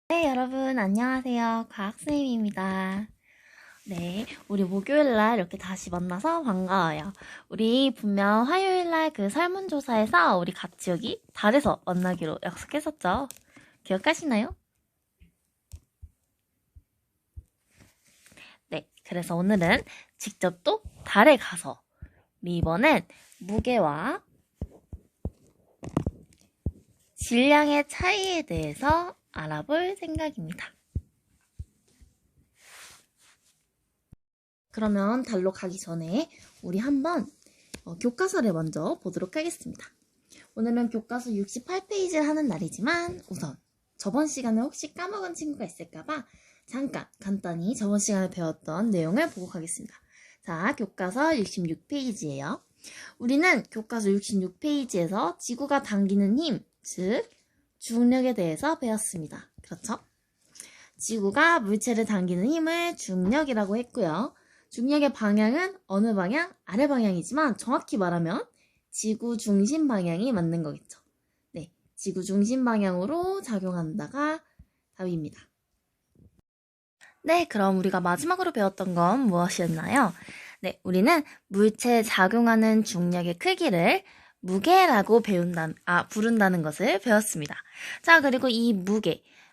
네, 여러분, 안녕하세요. 과학쌤입니다. 네, 우리 목요일날 이렇게 다시 만나서 반가워요. 우리 분명 화요일날 그 설문조사에서 우리 같이 여기 달에서 만나기로 약속했었죠? 기억하시나요? 네, 그래서 오늘은 직접 또 달에 가서 우리 이번엔 무게와 질량의 차이에 대해서 알아볼 생각입니다. 그러면 달로 가기 전에 우리 한번 교과서를 먼저 보도록 하겠습니다. 오늘은 교과서 68페이지를 하는 날이지만 우선 저번 시간에 혹시 까먹은 친구가 있을까봐 잠깐 간단히 저번 시간에 배웠던 내용을 보고 가겠습니다. 자, 교과서 66페이지예요. 우리는 교과서 66페이지에서 지구가 당기는 힘, 즉 중력에 대해서 배웠습니다. 그렇죠? 지구가 물체를 당기는 힘을 중력이라고 했고요. 중력의 방향은 어느 방향? 아래 방향이지만 정확히 말하면 지구 중심 방향이 맞는 거겠죠. 네, 지구 중심 방향으로 작용한다가 답입니다. 네, 그럼 우리가 마지막으로 배웠던 건 무엇이었나요? 네, 우리는 물체에 작용하는 중력의 크기를 무게라고 부른다는 것을 배웠습니다. 자, 그리고 이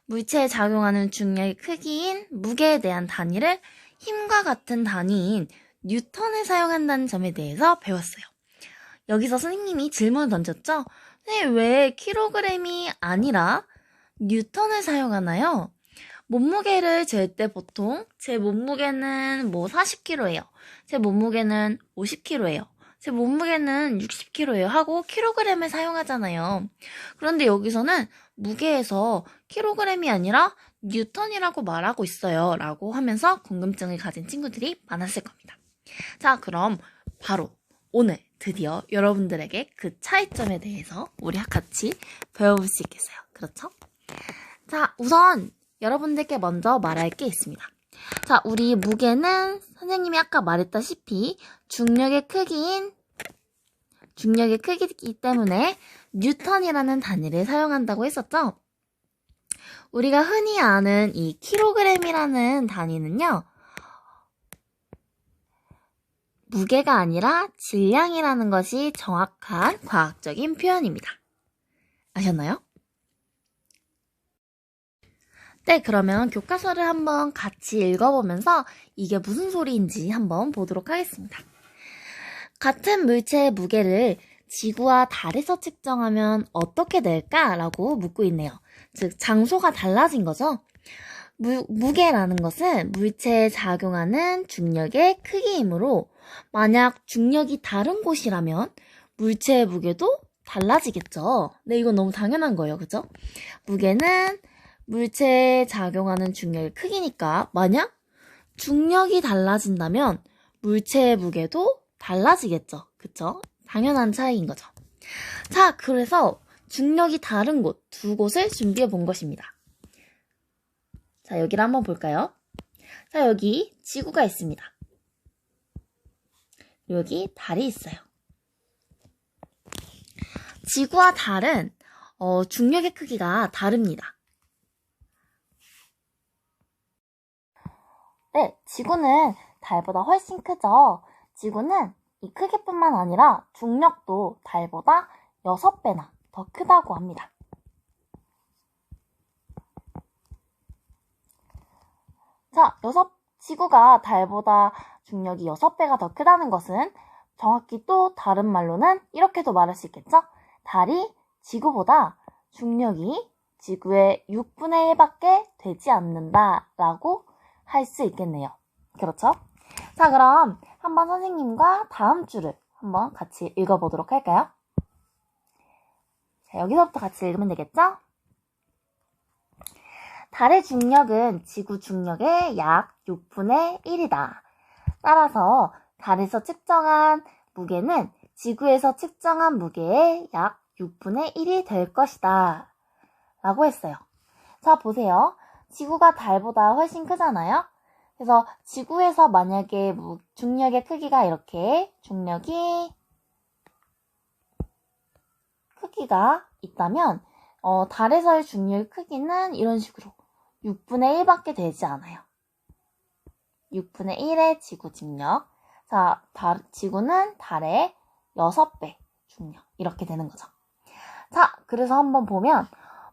물체에 작용하는 중력의 크기인 무게에 대한 단위를 힘과 같은 단위인 뉴턴을 사용한다는 점에 대해서 배웠어요. 여기서 선생님이 질문을 던졌죠? 네, 왜 킬로그램이 아니라 뉴턴을 사용하나요? 몸무게를 잴 때 보통 제 몸무게는 40kg예요. 제 몸무게는 50kg예요. 제 몸무게는 60kg예요 하고 킬로그램을 사용하잖아요. 그런데 여기서는 무게에서 킬로그램이 아니라 뉴턴이라고 말하고 있어요 라고 하면서 궁금증을 가진 친구들이 많았을 겁니다. 자, 그럼 바로 오늘 드디어 여러분들에게 그 차이점에 대해서 우리 같이 배워볼 수 있겠어요. 그렇죠? 자, 우선 여러분들께 먼저 말할 게 있습니다. 자, 우리 무게는 선생님이 아까 말했다시피 중력의 크기이기 때문에 뉴턴이라는 단위를 사용한다고 했었죠? 우리가 흔히 아는 이 킬로그램이라는 단위는요, 무게가 아니라 질량이라는 것이 정확한 과학적인 표현입니다. 아셨나요? 네, 그러면 교과서를 한번 같이 읽어보면서 이게 무슨 소리인지 한번 보도록 하겠습니다. 같은 물체의 무게를 지구와 달에서 측정하면 어떻게 될까라고 묻고 있네요. 즉, 장소가 달라진 거죠. 무게라는 것은 물체에 작용하는 중력의 크기이므로 만약 중력이 다른 곳이라면 물체의 무게도 달라지겠죠. 네, 이건 너무 당연한 거예요. 그죠? 무게는 물체에 작용하는 중력의 크기니까 만약 중력이 달라진다면 물체의 무게도 달라지겠죠. 그쵸? 당연한 차이인 거죠. 자, 그래서 중력이 다른 곳, 두 곳을 준비해 본 것입니다. 자, 여기를 한번 볼까요? 자, 여기 지구가 있습니다. 여기 달이 있어요. 지구와 달은 중력의 크기가 다릅니다. 네, 지구는 달보다 훨씬 크죠. 지구는 이 크기뿐만 아니라 중력도 달보다 6배나 더 크다고 합니다. 자, 지구가 달보다 중력이 6배가 더 크다는 것은 정확히 또 다른 말로는 이렇게도 말할 수 있겠죠? 달이 지구보다 중력이 지구의 6분의 1밖에 되지 않는다라고 할 수 있겠네요. 그렇죠? 자, 그럼 한번 선생님과 다음 줄을 한번 같이 읽어보도록 할까요? 자, 여기서부터 같이 읽으면 되겠죠? 달의 중력은 지구 중력의 약 6분의 1이다. 따라서 달에서 측정한 무게는 지구에서 측정한 무게의 약 6분의 1이 될 것이다. 라고 했어요. 자, 보세요. 지구가 달보다 훨씬 크잖아요? 그래서 지구에서 만약에 중력의 크기가 이렇게 크기가 있다면 달에서의 중력의 크기는 이런 식으로 6분의 1밖에 되지 않아요. 6분의 1의 지구 중력. 자, 지구는 달의 6배 중력. 이렇게 되는 거죠. 자, 그래서 한번 보면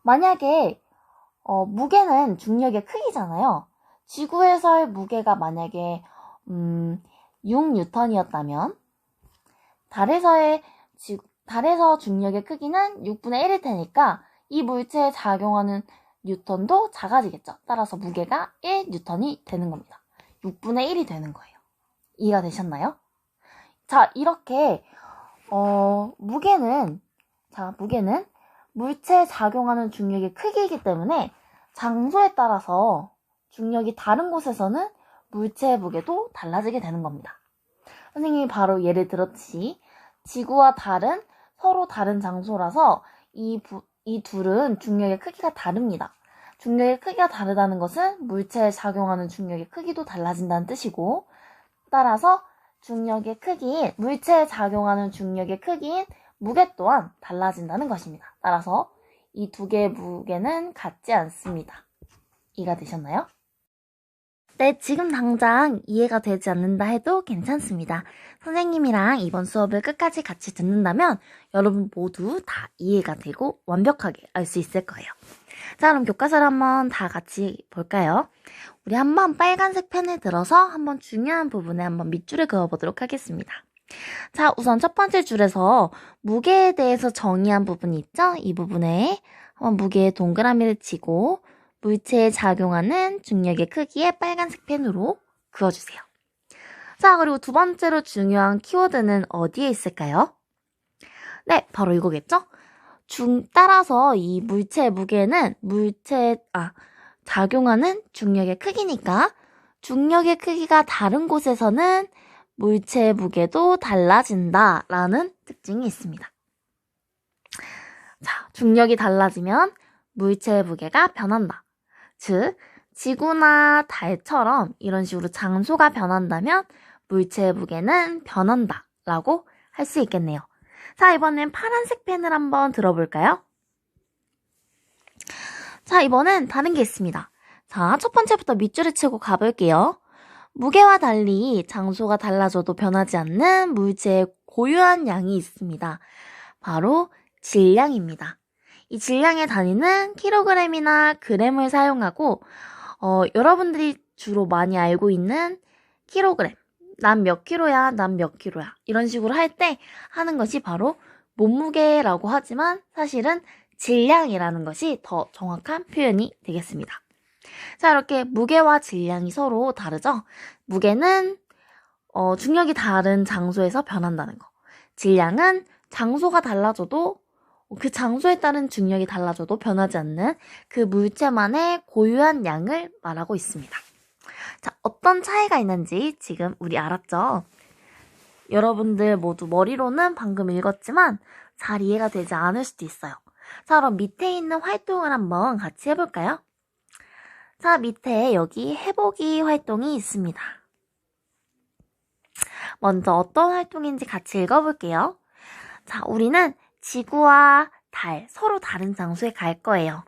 만약에 무게는 중력의 크기잖아요. 지구에서의 무게가 만약에 6뉴턴이었다면 달에서 중력의 크기는 6분의 1일 테니까 이 물체에 작용하는 뉴턴도 작아지겠죠. 따라서 무게가 1뉴턴이 되는 겁니다. 6분의 1이 되는 거예요. 이해가 되셨나요? 자, 이렇게 무게는 물체에 작용하는 중력의 크기이기 때문에 장소에 따라서 중력이 다른 곳에서는 물체의 무게도 달라지게 되는 겁니다. 선생님이 바로 예를 들었듯이 지구와 달은 서로 다른 장소라서 이 둘은 중력의 크기가 다릅니다. 중력의 크기가 다르다는 것은 물체에 작용하는 중력의 크기도 달라진다는 뜻이고, 따라서 물체에 작용하는 중력의 크기인 무게 또한 달라진다는 것입니다. 따라서 이 두 개의 무게는 같지 않습니다. 이해가 되셨나요? 네, 지금 당장 이해가 되지 않는다 해도 괜찮습니다. 선생님이랑 이번 수업을 끝까지 같이 듣는다면 여러분 모두 다 이해가 되고 완벽하게 알 수 있을 거예요. 자, 그럼 교과서를 한번 다 같이 볼까요? 우리 한번 빨간색 펜을 들어서 한번 중요한 부분에 한번 밑줄을 그어보도록 하겠습니다. 자, 우선 첫 번째 줄에서 무게에 대해서 정의한 부분이 있죠? 이 부분에 한번 무게에 동그라미를 치고 물체에 작용하는 중력의 크기에 빨간색 펜으로 그어주세요. 자, 그리고 두 번째로 중요한 키워드는 어디에 있을까요? 네, 바로 이거겠죠? 따라서 이 물체의 무게는 작용하는 중력의 크기니까 중력의 크기가 다른 곳에서는 물체의 무게도 달라진다라는 특징이 있습니다. 자, 중력이 달라지면 물체의 무게가 변한다. 즉, 지구나 달처럼 이런 식으로 장소가 변한다면 물체의 무게는 변한다 라고 할 수 있겠네요. 자, 이번엔 파란색 펜을 한번 들어볼까요? 자, 이번엔 다른 게 있습니다. 자, 첫 번째부터 밑줄을 치고 가볼게요. 무게와 달리 장소가 달라져도 변하지 않는 물체의 고유한 양이 있습니다. 바로 질량입니다. 이 질량의 단위는 킬로그램이나 그램을 사용하고 여러분들이 주로 많이 알고 있는 킬로그램, 난 몇 킬로야, 난 몇 킬로야 이런 식으로 할 때 하는 것이 바로 몸무게라고 하지만 사실은 질량이라는 것이 더 정확한 표현이 되겠습니다. 자, 이렇게 무게와 질량이 서로 다르죠? 무게는 중력이 다른 장소에서 변한다는 거. 질량은 장소가 달라져도 그 장소에 따른 중력이 달라져도 변하지 않는 그 물체만의 고유한 양을 말하고 있습니다. 자, 어떤 차이가 있는지 지금 우리 알았죠? 여러분들 모두 머리로는 방금 읽었지만 잘 이해가 되지 않을 수도 있어요. 자, 그럼 밑에 있는 활동을 한번 같이 해볼까요? 자, 밑에 여기 해보기 활동이 있습니다. 먼저 어떤 활동인지 같이 읽어볼게요. 자, 우리는 지구와 달, 서로 다른 장소에 갈 거예요.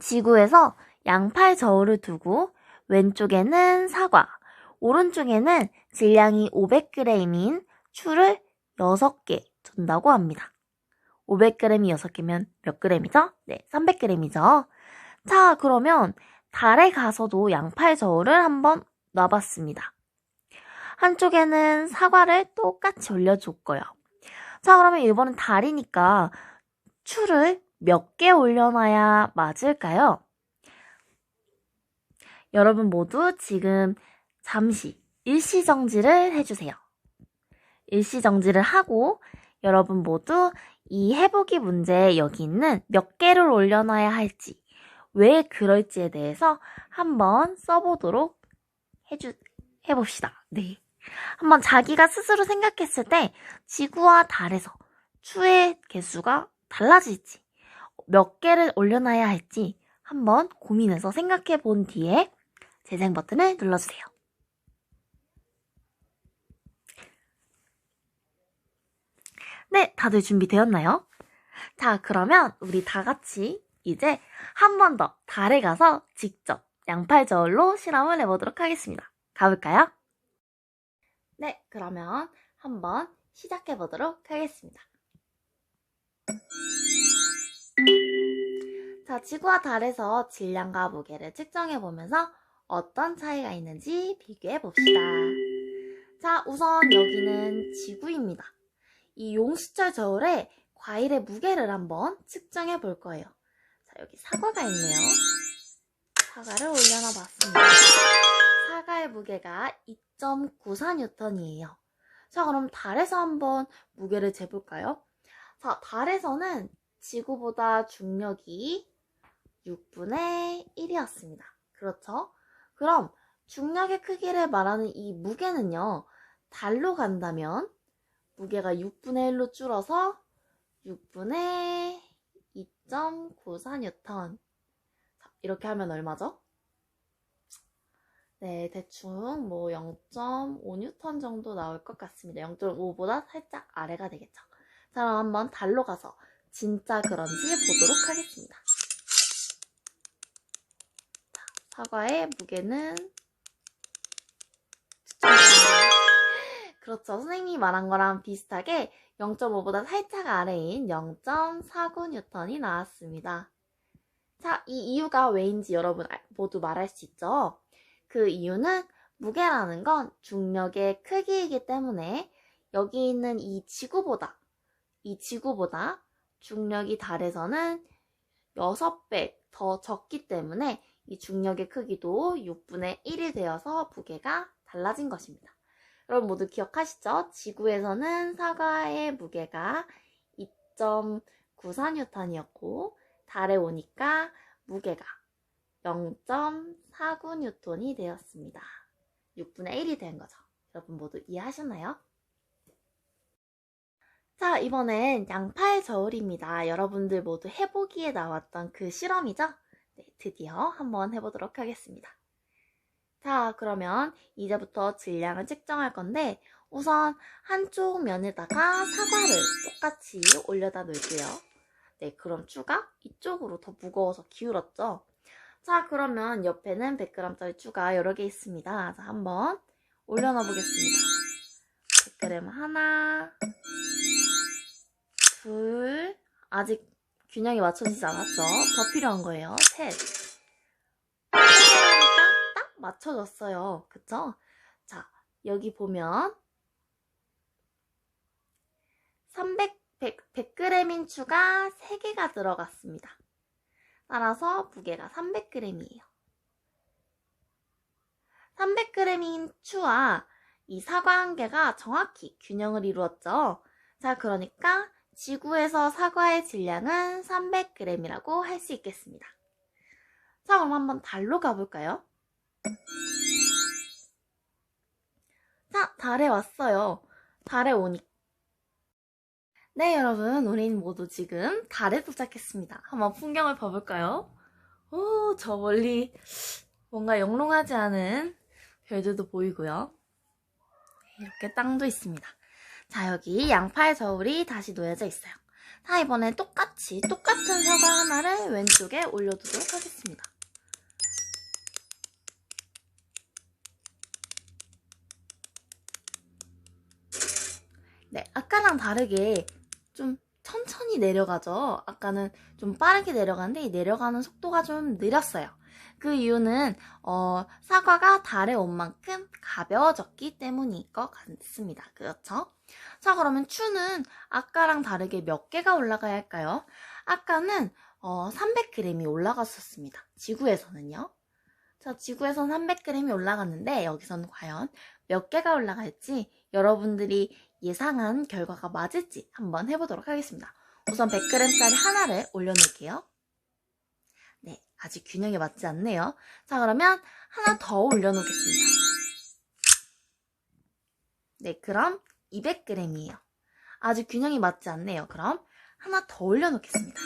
지구에서 양팔 저울을 두고 왼쪽에는 사과, 오른쪽에는 질량이 500g인 추를 6개 둔다고 합니다. 500g이 6개면 몇 g이죠? 네, 300g이죠. 자, 그러면 달에 가서도 양팔 저울을 한번 놔봤습니다. 한쪽에는 사과를 똑같이 올려줬고요. 자, 그러면 이번엔 달이니까 추를 몇 개 올려놔야 맞을까요? 여러분 모두 지금 잠시 일시정지를 해주세요. 일시정지를 하고 여러분 모두 이 해보기 문제에 여기 있는 몇 개를 올려놔야 할지, 왜 그럴지에 대해서 한번 써보도록 해봅시다. 네. 한번 자기가 스스로 생각했을 때 지구와 달에서 추의 개수가 달라질지, 몇 개를 올려놔야 할지 한번 고민해서 생각해 본 뒤에 재생 버튼을 눌러주세요. 네, 다들 준비되었나요? 자, 그러면 우리 다 같이 이제 한 번 더 달에 가서 직접 양팔 저울로 실험을 해보도록 하겠습니다. 가볼까요? 네, 그러면 한번 시작해보도록 하겠습니다. 자, 지구와 달에서 질량과 무게를 측정해보면서 어떤 차이가 있는지 비교해봅시다. 자, 우선 여기는 지구입니다. 이 용수철 저울에 과일의 무게를 한번 측정해 볼 거예요. 자, 여기 사과가 있네요. 사과를 올려놔 봤습니다. 사과의 무게가 2.94N이에요. 자, 그럼 달에서 한번 무게를 재볼까요? 자, 달에서는 지구보다 중력이 6분의 1이었습니다. 그렇죠? 그럼 중력의 크기를 말하는 이 무게는요, 달로 간다면 무게가 6분의 1로 줄어서 6분의 2.94N. 이렇게 하면 얼마죠? 네, 대충 뭐 0.5N 정도 나올 것 같습니다. 0.5보다 살짝 아래가 되겠죠. 자, 그럼 한번 달로 가서 진짜 그런지 보도록 하겠습니다. 자, 사과의 무게는 그렇죠. 선생님이 말한 거랑 비슷하게 0.5보다 살짝 아래인 0.49N이 나왔습니다. 자, 이 이유가 왜인지 여러분 모두 말할 수 있죠? 그 이유는 무게라는 건 중력의 크기이기 때문에 여기 있는 이 지구보다 중력이 달에서는 6배 더 적기 때문에 이 중력의 크기도 6분의 1이 되어서 무게가 달라진 것입니다. 여러분 모두 기억하시죠? 지구에서는 사과의 무게가 2.94N이었고 달에 오니까 무게가 0.49N이 되었습니다. 6분의 1이 된 거죠. 여러분 모두 이해하셨나요? 자, 이번엔 양팔 저울입니다. 여러분들 모두 해보기에 나왔던 그 실험이죠? 네, 드디어 한번 해보도록 하겠습니다. 자, 그러면 이제부터 질량을 측정할 건데 우선 한쪽 면에다가 사과를 똑같이 올려다 놓을게요. 네, 그럼 추가 이쪽으로 더 무거워서 기울었죠? 자, 그러면 옆에는 100g짜리 추가 여러 개 있습니다. 자, 한번 올려놔 보겠습니다. 100g 하나, 둘, 아직 균형이 맞춰지지 않았죠? 더 필요한 거예요. 셋. 딱 맞춰졌어요. 그쵸? 자, 여기 보면 100g인 추가 3개가 들어갔습니다. 따라서 무게가 300g이에요. 300g인 추와 이 사과 한 개가 정확히 균형을 이루었죠. 자, 그러니까 지구에서 사과의 질량은 300g이라고 할 수 있겠습니다. 자, 그럼 한번 달로 가볼까요? 자, 달에 왔어요. 달에 오니까 네, 여러분, 우린 모두 지금 달에 도착했습니다. 한번 풍경을 봐볼까요? 오, 저 멀리 뭔가 영롱하지 않은 별들도 보이고요. 이렇게 땅도 있습니다. 자, 여기 양팔 저울이 다시 놓여져 있어요. 자, 이번엔 똑같은 사과 하나를 왼쪽에 올려두도록 하겠습니다. 네, 아까랑 다르게 좀 천천히 내려가죠. 아까는 좀 빠르게 내려가는데 이 내려가는 속도가 좀 느렸어요. 그 이유는 사과가 달에 온 만큼 가벼워졌기 때문일 것 같습니다. 그렇죠? 자, 그러면 추는 아까랑 다르게 몇 개가 올라가야 할까요? 아까는 300g이 올라갔었습니다. 지구에서는요. 자, 지구에서는 300g이 올라갔는데 여기서는 과연 몇 개가 올라갈지 여러분들이 예상한 결과가 맞을지 한번 해보도록 하겠습니다. 우선 100g짜리 하나를 올려놓을게요. 네, 아직 균형이 맞지 않네요. 자, 그러면 하나 더 올려놓겠습니다. 네, 그럼 200g이에요. 아직 균형이 맞지 않네요. 그럼 하나 더 올려놓겠습니다.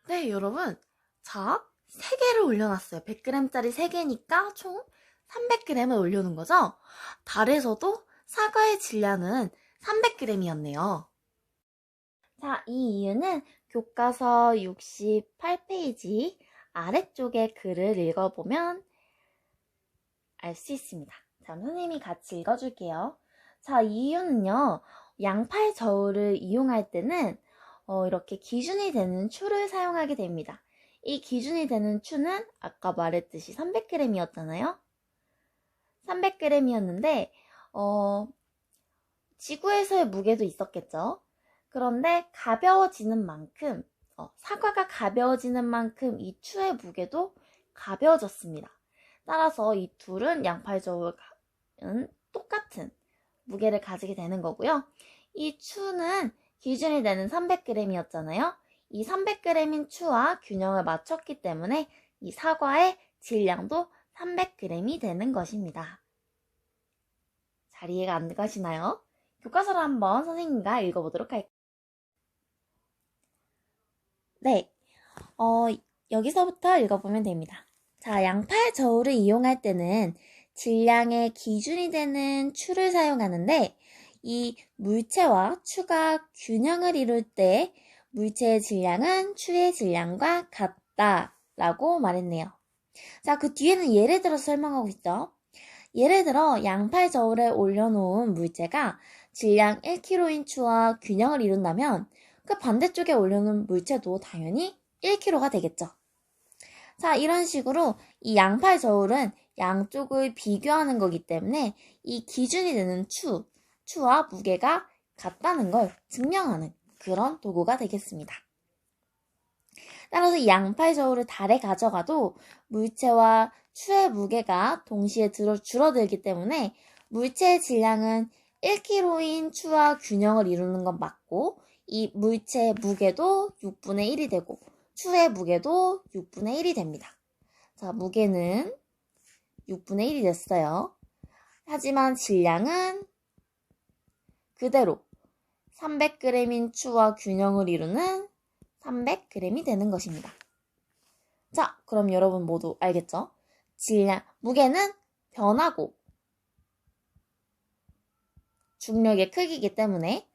네, 여러분. 자, 3개를 올려놨어요. 100g짜리 3개니까 총 300g을 올려놓은 거죠? 달에서도 사과의 질량은 300g이었네요. 자, 이 이유는 교과서 68페이지 아래쪽의 글을 읽어보면 알 수 있습니다. 자, 선생님이 같이 읽어줄게요. 자, 이 이유는요, 양팔 저울을 이용할 때는 이렇게 기준이 되는 추를 사용하게 됩니다. 이 기준이 되는 추는 아까 말했듯이 300g이었잖아요. 300g이었는데 지구에서의 무게도 있었겠죠. 그런데 가벼워지는 만큼 사과가 가벼워지는 만큼 이 추의 무게도 가벼워졌습니다. 따라서 이 둘은 양팔 저울은 똑같은 무게를 가지게 되는 거고요. 이 추는 기준이 되는 300g이었잖아요. 이 300g인 추와 균형을 맞췄기 때문에 이 사과의 질량도 300g이 되는 것입니다. 잘 이해가 안 가시나요? 교과서를 한번 선생님과 읽어보도록 할게요. 네, 여기서부터 읽어보면 됩니다. 자, 양팔 저울을 이용할 때는 질량의 기준이 되는 추를 사용하는데 이 물체와 추가 균형을 이룰 때 물체의 질량은 추의 질량과 같다라고 말했네요. 자, 그 뒤에는 예를 들어서 설명하고 있죠. 예를 들어 양팔 저울에 올려놓은 물체가 질량 1kg인 추와 균형을 이룬다면 그 반대쪽에 올려놓은 물체도 당연히 1kg가 되겠죠. 자, 이런 식으로 이 양팔 저울은 양쪽을 비교하는 거기 때문에 이 기준이 되는 추와 무게가 같다는 걸 증명하는 그런 도구가 되겠습니다. 따라서 이 양팔 저울을 달에 가져가도 물체와 추의 무게가 동시에 줄어들기 때문에 물체의 질량은 1kg인 추와 균형을 이루는 건 맞고 이 물체의 무게도 6분의 1이 되고 추의 무게도 6분의 1이 됩니다. 자, 무게는 6분의 1이 됐어요. 하지만 질량은 그대로 300g인 추와 균형을 이루는 300g이 되는 것입니다. 자, 그럼 여러분 모두 알겠죠? 무게는 변하고 중력의 크기이기 때문에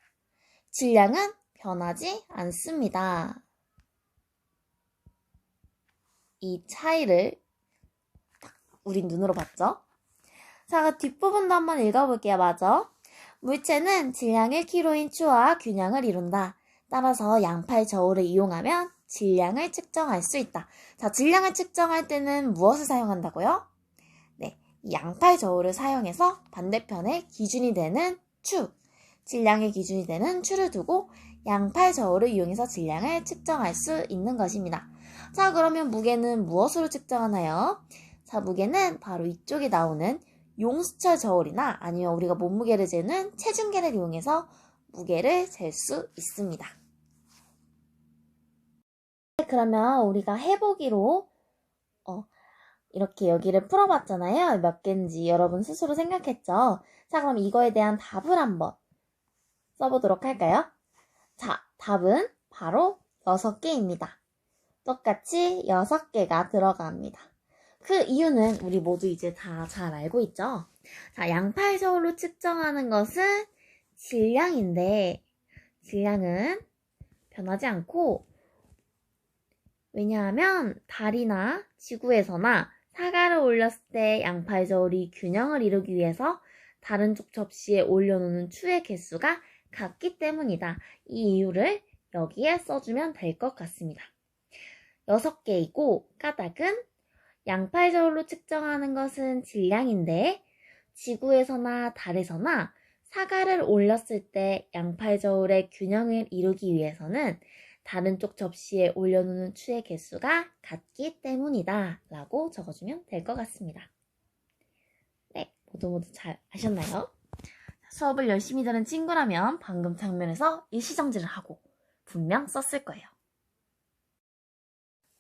질량은 변하지 않습니다. 이 차이를 우린 눈으로 봤죠? 자, 뒷부분도 한번 읽어볼게요. 맞아? 물체는 질량 1kg인 추와 균형을 이룬다. 따라서 양팔 저울을 이용하면 질량을 측정할 수 있다. 자, 질량을 측정할 때는 무엇을 사용한다고요? 네, 이 양팔 저울을 사용해서 반대편에 기준이 되는 질량의 기준이 되는 추를 두고 양팔 저울을 이용해서 질량을 측정할 수 있는 것입니다. 자, 그러면 무게는 무엇으로 측정하나요? 자, 무게는 바로 이쪽에 나오는 용수철 저울이나 아니면 우리가 몸무게를 재는 체중계를 이용해서 무게를 잴 수 있습니다. 그러면 우리가 해보기로 이렇게 여기를 풀어봤잖아요. 몇 개인지 여러분 스스로 생각했죠? 자, 그럼 이거에 대한 답을 한번 써보도록 할까요? 자, 답은 바로 6개입니다. 똑같이 6개가 들어갑니다. 그 이유는 우리 모두 이제 다 잘 알고 있죠? 자, 양팔 저울로 측정하는 것은 질량인데 질량은 변하지 않고 왜냐하면 달이나 지구에서나 사과를 올렸을 때 양팔 저울이 균형을 이루기 위해서 다른 쪽 접시에 올려놓는 추의 개수가 같기 때문이다. 이 이유를 여기에 써주면 될 것 같습니다. 6개이고 까닭은 양팔 저울로 측정하는 것은 질량인데 지구에서나 달에서나 사과를 올렸을 때 양팔 저울의 균형을 이루기 위해서는 다른 쪽 접시에 올려놓는 추의 개수가 같기 때문이다 라고 적어주면 될 것 같습니다. 네, 모두 잘 아셨나요? 수업을 열심히 들은 친구라면 방금 장면에서 일시정지를 하고 분명 썼을 거예요.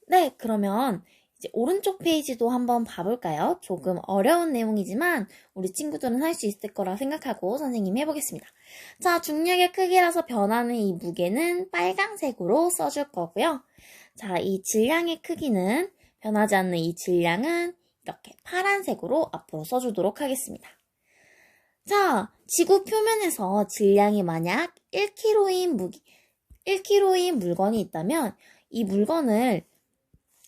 네, 그러면 이제 오른쪽 페이지도 한번 봐볼까요? 조금 어려운 내용이지만 우리 친구들은 할 수 있을 거라 생각하고 선생님이 해보겠습니다. 자, 중력의 크기라서 변하는 이 무게는 빨강색으로 써줄 거고요. 자, 이 질량의 크기는 변하지 않는 이 질량은 이렇게 파란색으로 앞으로 써주도록 하겠습니다. 자, 지구 표면에서 질량이 만약 1kg인 1kg인 물건이 있다면 이 물건을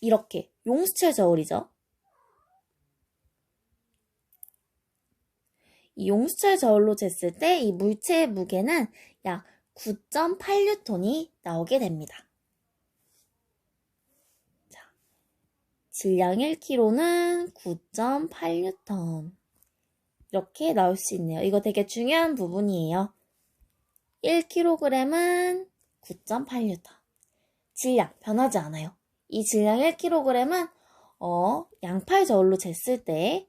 이렇게 용수철 저울이죠. 이 용수철 저울로 쟀을 때 이 물체의 무게는 약 9.8뉴턴이 나오게 됩니다. 자, 질량 1kg는 9.8뉴턴. 이렇게 나올 수 있네요. 이거 되게 중요한 부분이에요. 1kg은 9.8뉴턴. 질량 변하지 않아요. 이 질량 1kg은 양팔 저울로 쟀을 때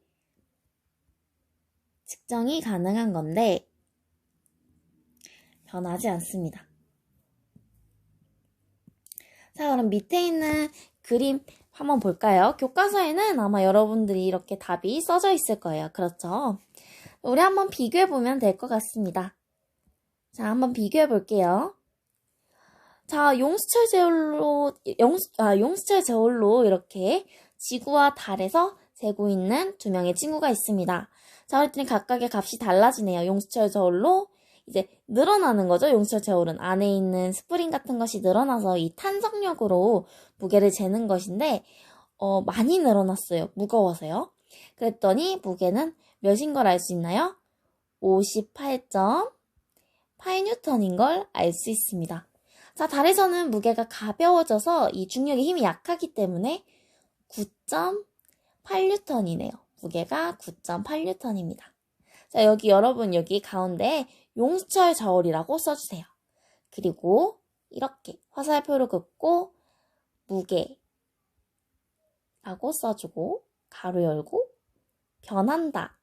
측정이 가능한 건데 변하지 않습니다. 자, 그럼 밑에 있는 그림 한번 볼까요? 교과서에는 아마 여러분들이 이렇게 답이 써져 있을 거예요. 그렇죠? 우리 한번 비교해 보면 될 것 같습니다. 자, 한번 비교해 볼게요. 자, 용수철 저울로 이렇게 지구와 달에서 재고 있는 두 명의 친구가 있습니다. 자, 그랬더니 각각의 값이 달라지네요. 용수철 저울로 이제 늘어나는 거죠. 용수철 저울은 안에 있는 스프링 같은 것이 늘어나서 이 탄성력으로 무게를 재는 것인데 많이 늘어났어요. 무거워서요. 그랬더니 무게는 몇인 걸 알 수 있나요? 58.8뉴턴인 걸 알 수 있습니다. 자, 달에서는 무게가 가벼워져서 이 중력의 힘이 약하기 때문에 9.8뉴턴이네요. 무게가 9.8뉴턴입니다. 자, 여러분 여기 가운데 용수철 저울이라고 써주세요. 그리고 이렇게 화살표를 긋고 무게라고 써주고 가로 열고 변한다.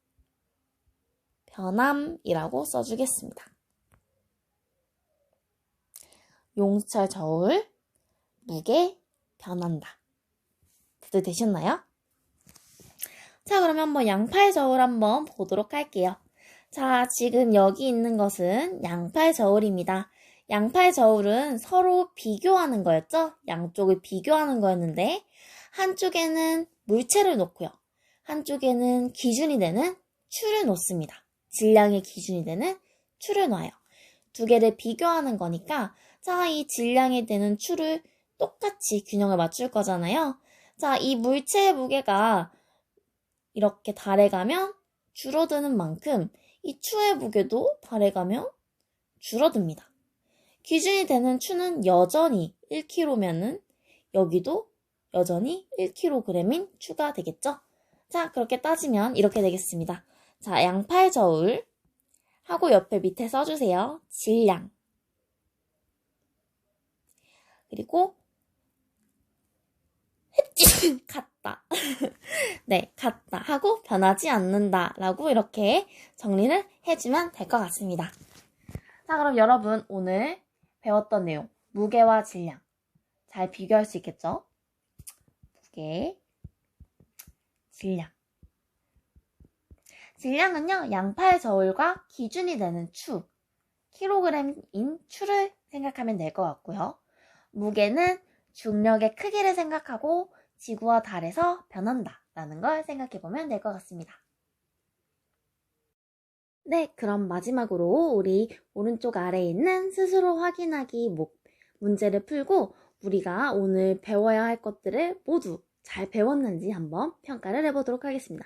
변함이라고 써주겠습니다. 용수철 저울, 무게, 변한다. 다들 되셨나요? 자, 그러면 한번 양팔 저울 한번 보도록 할게요. 자, 지금 여기 있는 것은 양팔 저울입니다. 양팔 저울은 서로 비교하는 거였죠? 양쪽을 비교하는 거였는데 한쪽에는 물체를 놓고요. 한쪽에는 기준이 되는 추를 놓습니다. 질량의 기준이 되는 추를 놔요. 두 개를 비교하는 거니까 자, 이 질량이 되는 추를 똑같이 균형을 맞출 거잖아요. 자, 이 물체의 무게가 이렇게 달에 가면 줄어드는 만큼 이 추의 무게도 달에 가면 줄어듭니다. 기준이 되는 추는 여전히 1kg면은 여기도 여전히 1kg인 추가 되겠죠? 자, 그렇게 따지면 이렇게 되겠습니다. 자, 양팔 저울 하고 옆에 밑에 써주세요. 질량. 그리고 같다. 네, 같다 하고 변하지 않는다 라고 이렇게 정리를 해주면 될 것 같습니다. 자, 그럼 여러분 오늘 배웠던 내용 무게와 질량 잘 비교할 수 있겠죠? 무게, 질량. 질량은요, 양팔 저울과 기준이 되는 추, 킬로그램인 추를 생각하면 될 것 같고요. 무게는 중력의 크기를 생각하고 지구와 달에서 변한다 라는 걸 생각해보면 될 것 같습니다. 네, 그럼 마지막으로 우리 오른쪽 아래에 있는 스스로 확인하기 문제를 풀고 우리가 오늘 배워야 할 것들을 모두 잘 배웠는지 한번 평가를 해보도록 하겠습니다.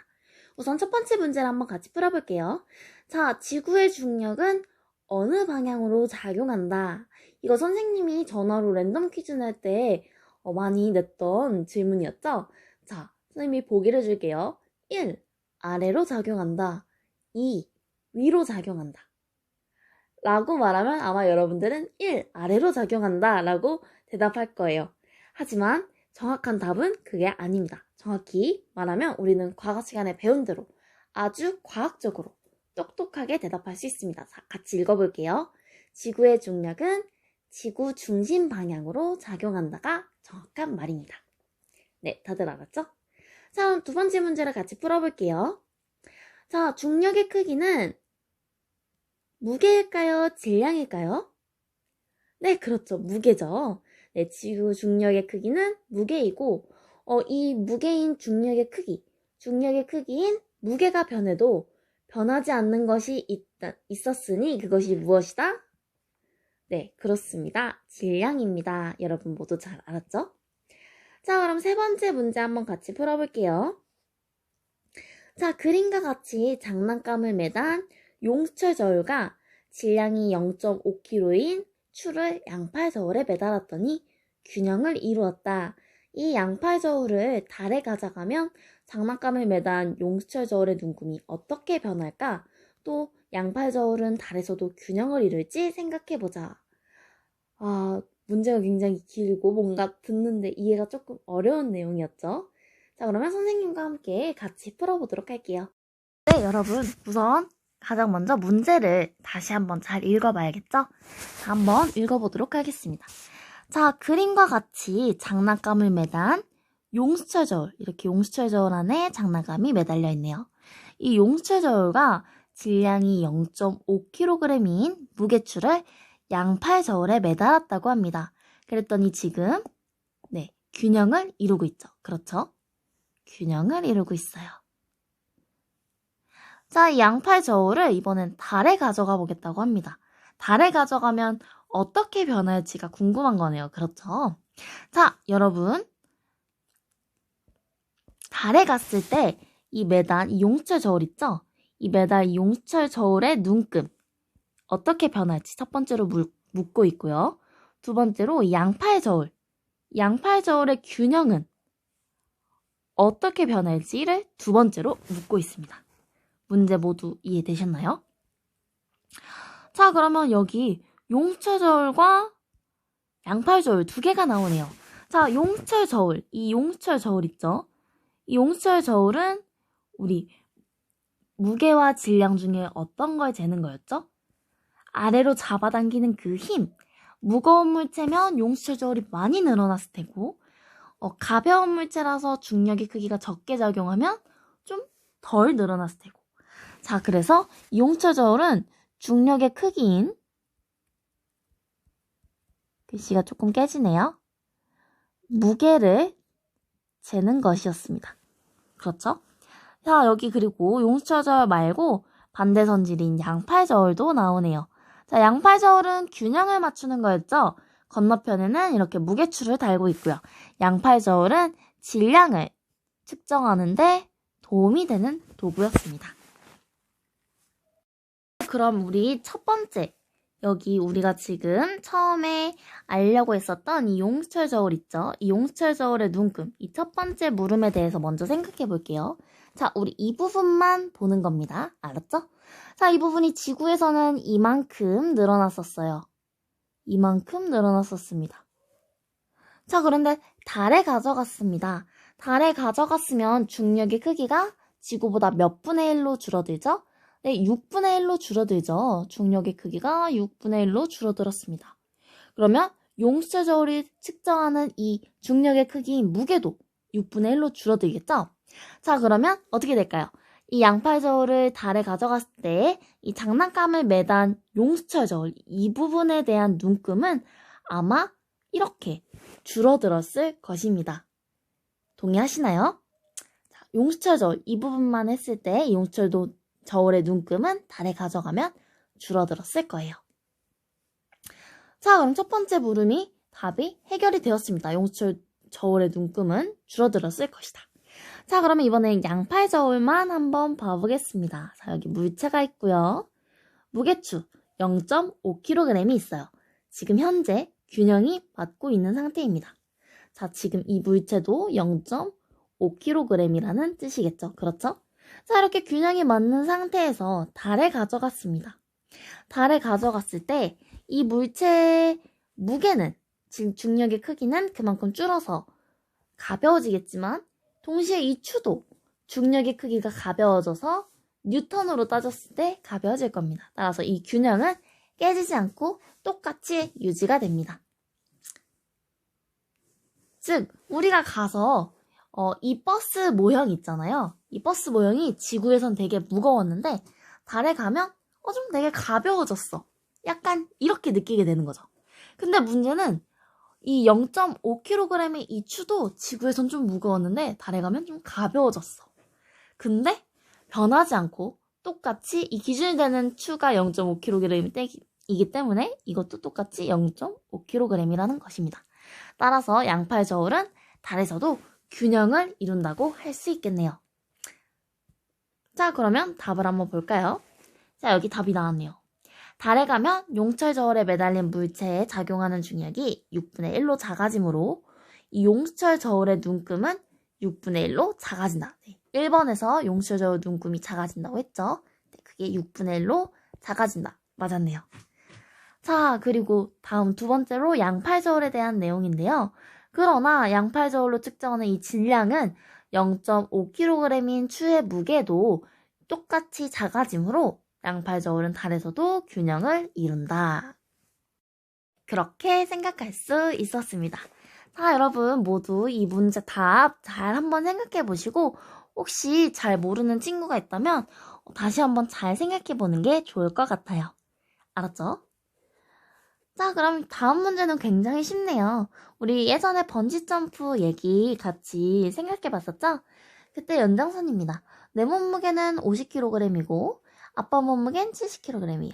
우선 첫 번째 문제를 한번 같이 풀어볼게요. 자, 지구의 중력은 어느 방향으로 작용한다. 이거 선생님이 전화로 랜덤 퀴즈 낼 때 많이 냈던 질문이었죠? 자, 선생님이 보기를 줄게요. 1. 아래로 작용한다. 2. 위로 작용한다. 라고 말하면 아마 여러분들은 1. 아래로 작용한다 라고 대답할 거예요. 하지만 정확한 답은 그게 아닙니다. 정확히 말하면 우리는 과거 시간에 배운 대로 아주 과학적으로 똑똑하게 대답할 수 있습니다. 자, 같이 읽어볼게요. 지구의 중력은 지구 중심 방향으로 작용한다가 정확한 말입니다. 네, 다들 알았죠? 자, 그럼 두 번째 문제를 같이 풀어볼게요. 자, 중력의 크기는 무게일까요? 질량일까요? 네, 그렇죠. 무게죠. 네, 지구 중력의 크기는 무게이고 이 무게인 중력의 크기인 무게가 변해도 변하지 않는 것이 있었으니 그것이 무엇이다? 네, 그렇습니다. 질량입니다. 여러분 모두 잘 알았죠? 자, 그럼 세 번째 문제 한번 같이 풀어볼게요. 자, 그림과 같이 장난감을 매단 용수철 저울과 질량이 0.5kg인 추를 양팔 저울에 매달았더니 균형을 이루었다. 이 양팔 저울을 달에 가져가면 장난감을 매단 용수철 저울의 눈금이 어떻게 변할까? 또 양팔 저울은 달에서도 균형을 이룰지 생각해보자. 문제가 굉장히 길고 뭔가 듣는데 이해가 조금 어려운 내용이었죠? 자, 그러면 선생님과 함께 같이 풀어보도록 할게요. 네, 여러분. 우선 가장 먼저 문제를 다시 한번 잘 읽어봐야겠죠? 자, 한번 읽어보도록 하겠습니다. 자, 그림과 같이 장난감을 매단 용수철 저울, 이렇게 용수철 저울 안에 장난감이 매달려 있네요. 이 용수철 저울과 질량이 0.5kg인 무게추를 양팔 저울에 매달았다고 합니다. 그랬더니 지금 균형을 이루고 있죠. 그렇죠? 균형을 이루고 있어요. 자, 이 양팔 저울을 이번엔 달에 가져가 보겠다고 합니다. 달에 가져가면 어떻게 변할지가 궁금한 거네요. 그렇죠? 자, 여러분. 달에 갔을 때 이 매단, 이 용수철 저울 있죠? 이 매달 이 용수철 저울의 눈금 어떻게 변할지 첫 번째로 묻고 있고요. 두 번째로 이 양팔 저울. 양팔 저울의 균형은 어떻게 변할지를 두 번째로 묻고 있습니다. 문제 모두 이해되셨나요? 자, 그러면 여기 용수철 저울과 양팔 저울 두 개가 나오네요. 자, 용수철 저울, 이 용수철 저울 있죠? 이 용수철 저울은 우리 무게와 질량 중에 어떤 걸 재는 거였죠? 아래로 잡아당기는 그 힘. 무거운 물체면 용수철 저울이 많이 늘어났을 테고 가벼운 물체라서 중력의 크기가 적게 작용하면 좀 덜 늘어났을 테고. 자, 그래서 이 용수철 저울은 중력의 크기인 글씨가 조금 깨지네요. 무게를 재는 것이었습니다. 그렇죠? 자, 여기 그리고 용수철 저울 말고 반대 선질인 양팔 저울도 나오네요. 자, 양팔 저울은 균형을 맞추는 거였죠? 건너편에는 이렇게 무게추를 달고 있고요. 양팔 저울은 질량을 측정하는데 도움이 되는 도구였습니다. 그럼 우리 첫 번째, 여기 우리가 지금 처음에 알려고 했었던 이 용수철 저울 있죠? 이 용수철 저울의 눈금, 이 첫 번째 물음에 대해서 먼저 생각해 볼게요. 자, 우리 이 부분만 보는 겁니다. 알았죠? 자, 이 부분이 지구에서는 이만큼 늘어났었어요. 이만큼 늘어났었습니다. 자, 그런데 달에 가져갔습니다. 달에 가져갔으면 중력의 크기가 지구보다 몇 분의 1로 줄어들죠? 네, 6분의 1로 줄어들죠. 중력의 크기가 6분의 1로 줄어들었습니다. 그러면 용수철 저울이 측정하는 이 중력의 크기인 무게도 6분의 1로 줄어들겠죠? 자, 그러면 어떻게 될까요? 이 양팔 저울을 달에 가져갔을 때 이 장난감을 매단 용수철 저울 이 부분에 대한 눈금은 아마 이렇게 줄어들었을 것입니다. 동의하시나요? 자, 용수철 저울 이 부분만 했을 때 용수철 저울의 눈금은 달에 가져가면 줄어들었을 거예요. 자, 그럼 첫 번째 물음이 답이 해결이 되었습니다. 용수철 저울의 눈금은 줄어들었을 것이다. 자, 그러면 이번엔 양팔 저울만 한번 봐보겠습니다. 자, 여기 물체가 있고요. 무게추 0.5kg이 있어요. 지금 현재 균형이 맞고 있는 상태입니다. 자, 지금 이 물체도 0.5kg이라는 뜻이겠죠. 그렇죠? 자, 이렇게 균형이 맞는 상태에서 달에 가져갔습니다. 달에 가져갔을 때 이 물체의 무게는, 지금 중력의 크기는 그만큼 줄어서 가벼워지겠지만 동시에 이 추도 중력의 크기가 가벼워져서 뉴턴으로 따졌을 때 가벼워질 겁니다. 따라서 이 균형은 깨지지 않고 똑같이 유지가 됩니다. 즉, 우리가 가서 이 버스 모형 있잖아요. 이 버스 모형이 지구에선 되게 무거웠는데 달에 가면 좀 되게 가벼워졌어. 약간 이렇게 느끼게 되는 거죠. 근데 문제는 이 0.5kg의 이 추도 지구에선 좀 무거웠는데 달에 가면 좀 가벼워졌어. 근데 변하지 않고 똑같이 이 기준이 되는 추가 0.5kg일 이기 때문에 이것도 똑같이 0.5kg이라는 것입니다. 따라서 양팔 저울은 달에서도 균형을 이룬다고 할 수 있겠네요. 자, 그러면 답을 한번 볼까요? 자, 여기 답이 나왔네요. 달에 가면 용철 저울에 매달린 물체에 작용하는 중력이 6분의 1로 작아지므로 이 용철 저울의 눈금은 6분의 1로 작아진다. 1번에서 용철 저울 눈금이 작아진다고 했죠. 그게 6분의 1로 작아진다. 맞았네요. 자, 그리고 다음 두 번째로 양팔 저울에 대한 내용인데요. 그러나 양팔 저울로 측정하는 이 질량은 0.5kg인 추의 무게도 똑같이 작아지므로 양팔 저울은 달에서도 균형을 이룬다. 그렇게 생각할 수 있었습니다. 자, 여러분 모두 이 문제 답 잘 한번 생각해 보시고 혹시 잘 모르는 친구가 있다면 다시 한번 잘 생각해 보는 게 좋을 것 같아요. 알았죠? 자, 그럼 다음 문제는 굉장히 쉽네요. 우리 예전에 번지점프 얘기 같이 생각해 봤었죠? 그때 연장선입니다. 내 몸무게는 50kg이고 아빠 몸무게는 70kg이에요.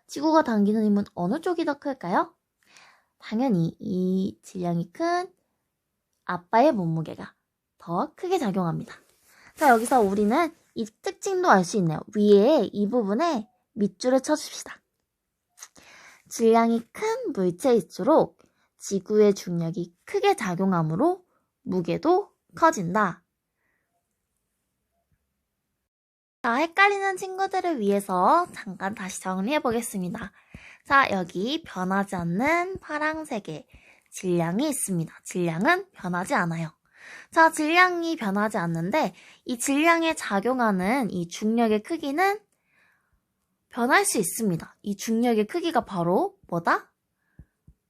지구가 당기는 힘은 어느 쪽이 더 클까요? 당연히 이 질량이 큰 아빠의 몸무게가 더 크게 작용합니다. 자, 여기서 우리는 이 특징도 알 수 있네요. 위에 이 부분에 밑줄을 쳐줍시다. 질량이 큰 물체일수록 지구의 중력이 크게 작용하므로 무게도 커진다. 자, 헷갈리는 친구들을 위해서 잠깐 다시 정리해 보겠습니다. 자, 여기 변하지 않는 파란색의 질량이 있습니다. 질량은 변하지 않아요. 자, 질량이 변하지 않는데 이 질량에 작용하는 이 중력의 크기는 변할 수 있습니다. 이 중력의 크기가 바로 뭐다?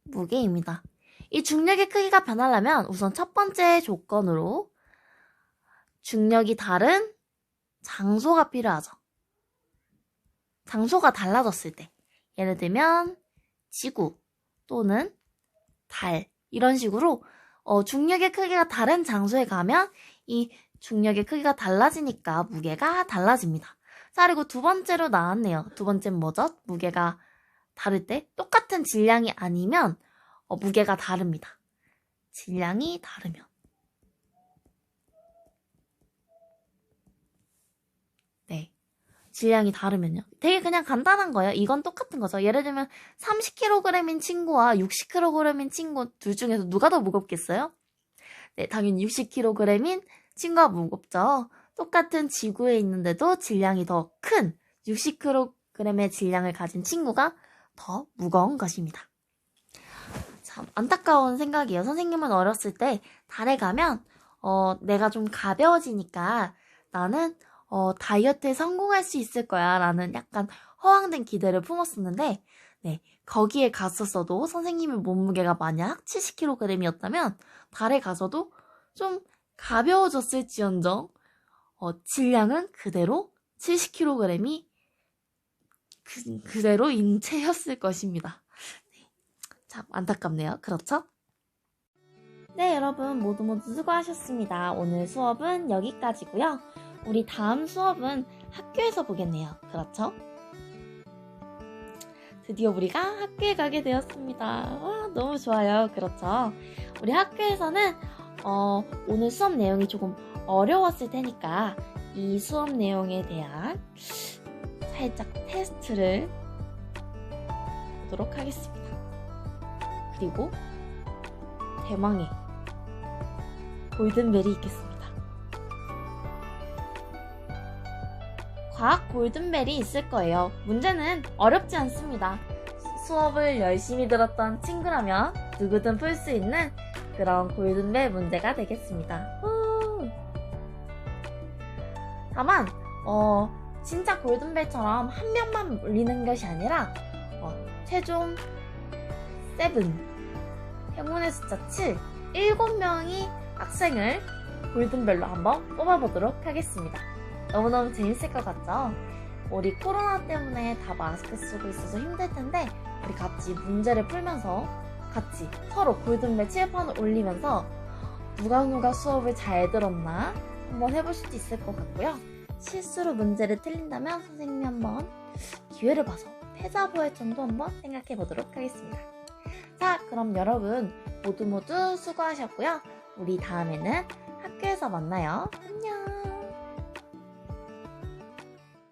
무게입니다. 이 중력의 크기가 변하려면 우선 첫 번째 조건으로 중력이 다른 장소가 필요하죠. 장소가 달라졌을 때 예를 들면 지구 또는 달 이런 식으로 중력의 크기가 다른 장소에 가면 이 중력의 크기가 달라지니까 무게가 달라집니다. 자, 그리고 두 번째로 나왔네요. 두 번째는 뭐죠? 무게가 다를 때 똑같은 질량이 아니면 무게가 다릅니다. 질량이 다르면. 네. 질량이 다르면요. 되게 그냥 간단한 거예요. 이건 똑같은 거죠. 예를 들면 30kg인 친구와 60kg인 친구 둘 중에서 누가 더 무겁겠어요? 네, 당연히 60kg인 친구가 무겁죠. 똑같은 지구에 있는데도 질량이 더 큰 60kg의 질량을 가진 친구가 더 무거운 것입니다. 참 안타까운 생각이에요. 선생님은 어렸을 때 달에 가면 내가 좀 가벼워지니까 나는 다이어트에 성공할 수 있을 거야 라는 약간 허황된 기대를 품었었는데 네, 거기에 갔었어도 선생님의 몸무게가 만약 70kg이었다면 달에 가서도 좀 가벼워졌을지언정 질량은 그대로 70kg이 그대로 인체였을 것입니다. 네, 참 안타깝네요. 그렇죠? 네, 여러분 모두 수고하셨습니다. 오늘 수업은 여기까지고요. 우리 다음 수업은 학교에서 보겠네요. 그렇죠? 드디어 우리가 학교에 가게 되었습니다. 와, 너무 좋아요. 그렇죠? 우리 학교에서는 오늘 수업 내용이 조금 어려웠을 테니까 이 수업 내용에 대한 살짝 테스트를 보도록 하겠습니다. 그리고 대망의 골든벨이 있겠습니다. 과학 골든벨이 있을 거예요. 문제는 어렵지 않습니다. 수업을 열심히 들었던 친구라면 누구든 풀 수 있는 그런 골든벨 문제가 되겠습니다. 다만 진짜 골든벨처럼 한 명만 울리는 것이 아니라 최종 7 행운의 숫자 7 7명이 학생을 골든벨로 한번 뽑아보도록 하겠습니다. 너무너무 재밌을 것 같죠? 우리 코로나 때문에 다 마스크 쓰고 있어서 힘들 텐데 우리 같이 문제를 풀면서 같이 서로 골든벨 칠판을 올리면서 누가 수업을 잘 들었나 한번 해볼 수도 있을 것 같고요. 실수로 문제를 틀린다면 선생님이 한번 기회를 봐서 패자부활전도 한번 생각해 보도록 하겠습니다. 자, 그럼 여러분 모두 수고하셨고요. 우리 다음에는 학교에서 만나요. 안녕.